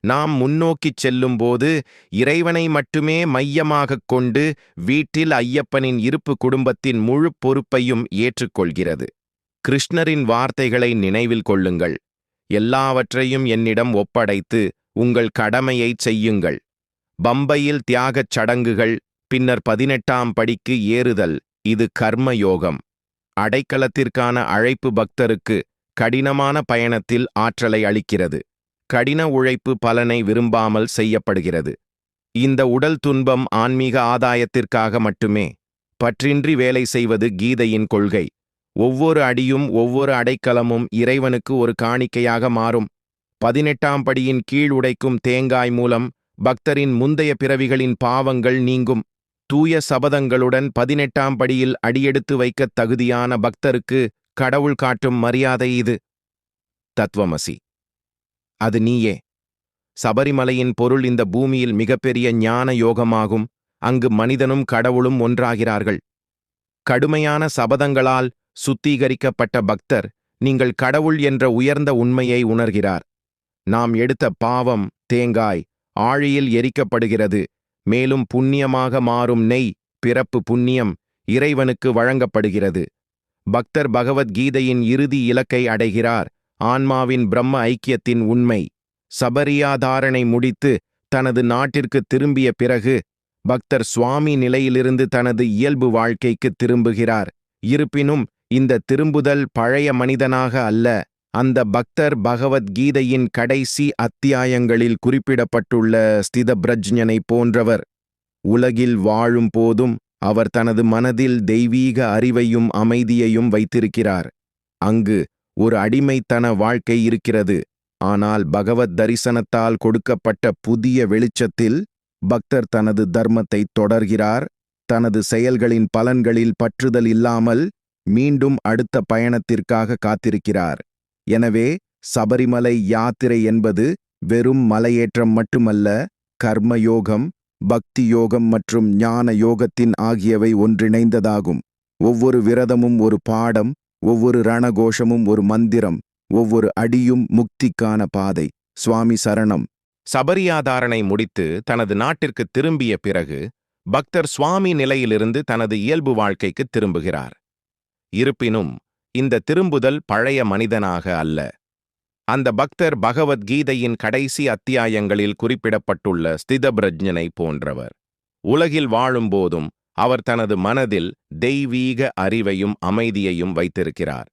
நாம் முன்னோக்கிச் செல்லும்போது இறைவனை மட்டுமே மையமாகக் கொண்டு வீட்டில் ஐயப்பனின் இருப்பு குடும்பத்தின் முழு பொறுப்பையும் ஏற்றுக்கொள்கிறது. கிருஷ்ணரின் வார்த்தைகளை நினைவில் கொள்ளுங்கள். எல்லாவற்றையும் என்னிடம் ஒப்படைத்து உங்கள் கடமையைச் செய்யுங்கள். பம்பையில் தியாகச் சடங்குகள், பின்னர் 18ஆம் படிக்கு ஏறுதல். இது கர்மயோகம். அடைக்கலத்திற்கான அழைப்பு பக்தருக்கு கடினமான பயணத்தில் ஆற்றலை அளிக்கிறது. கடின உழைப்பு பலனை விரும்பாமல் செய்யப்படுகிறது. இந்த உடல் துன்பம் ஆன்மீக ஆதாயத்திற்காக மட்டுமே. பற்றின்றி வேலை செய்வது கீதையின் கொள்கை. ஒவ்வொரு அடியும் ஒவ்வொரு அடைக்கலமும் இறைவனுக்கு ஒரு காணிக்கையாக மாறும். 18ஆம் படியின் கீழ் உடைக்கும் தேங்காய் மூலம் பக்தரின் முந்தைய பிறவிகளின் பாவங்கள் நீங்கும். தூய சபதங்களுடன் 18ஆம் படியில் அடியெடுத்து வைக்கத் தகுதியான பக்தருக்கு கடவுள் காட்டும் மரியாதை இது. தத்துவமசி. அது நீயே. சபரிமலையின் பொருள் இந்த பூமியில் மிகப்பெரிய ஞான யோகமாகும். அங்கு மனிதனும் கடவுளும் ஒன்றாகிறார்கள். கடுமையான சபதங்களால் சுத்திகரிக்கப்பட்ட பக்தர் நீங்கள் கடவுள் என்ற உயர்ந்த உண்மையை உணர்கிறார். நாம் எடுத்த பாவம் தேங்காய் ஆழியில் எரிக்கப்படுகிறது. மேலும் புண்ணியமாக மாறும் நெய், பிறப்பு புண்ணியம், இறைவனுக்கு வழங்கப்படுகிறது. பக்தர் பகவத்கீதையின் இறுதி இலக்கை அடைகிறார். ஆன்மாவின் பிரம்ம ஐக்கியத்தின் உண்மை. சபரியாதாரணை முடித்து தனது நாட்டிற்கு திரும்பிய பிறகு பக்தர் சுவாமி நிலையிலிருந்து தனது இயல்பு வாழ்க்கைக்கு திரும்புகிறார். இருப்பினும் இந்த திரும்புதல் பழைய மனிதனாக அல்ல. அந்த பக்தர் பகவத்கீதையின் கடைசி அத்தியாயங்களில் குறிப்பிடப்பட்டுள்ள ஸ்திதப்ரஜ்ஞனை போன்றவர். உலகில் வாழும் போதும் அவர் தனது மனதில் தெய்வீக அறிவையும் அமைதியையும் வைத்திருக்கிறார். அங்கு ஒரு அடிமைத்தன வாழ்க்கை இருக்கிறது. ஆனால் பகவத் தரிசனத்தால் கொடுக்கப்பட்ட புதிய வெளிச்சத்தில் பக்தர் தனது தர்மத்தை தொடர்கிறார். தனது செயல்களின் பலன்களில் பற்றுதல் இல்லாமல் மீண்டும் அடுத்த பயணத்திற்காக காத்திருக்கிறார். எனவே சபரிமலை யாத்திரை என்பது வெறும் மலையேற்றம் மட்டுமல்ல, கர்மயோகம், பக்தி யோகம் மற்றும் ஞான யோகத்தின் ஆகியவை ஒன்றிணைந்ததாகும். ஒவ்வொரு விரதமும் ஒரு பாடம், ஒவ்வொரு ரணகோஷமும் ஒரு மந்திரம், ஒவ்வொரு அடியும் முக்திக்கான பாதை. சுவாமி சரணம். சபரியாதாரணை முடித்து தனது நாட்டிற்கு திரும்பிய பிறகு பக்தர் சுவாமி நிலையிலிருந்து தனது இயல்பு வாழ்க்கைக்கு திரும்புகிறார். இருப்பினும் இந்த திரும்புதல் பழைய மனிதனாக அல்ல. அந்த பக்தர் பகவத்கீதையின் கடைசி அத்தியாயங்களில் குறிப்பிடப்பட்டுள்ள ஸ்திதப்ரஜ்ஞனை போன்றவர். உலகில் வாழும்போதும் அவர் தனது மனதில் தெய்வீக அறிவையும் அமைதியையும் வைத்திருக்கிறார்.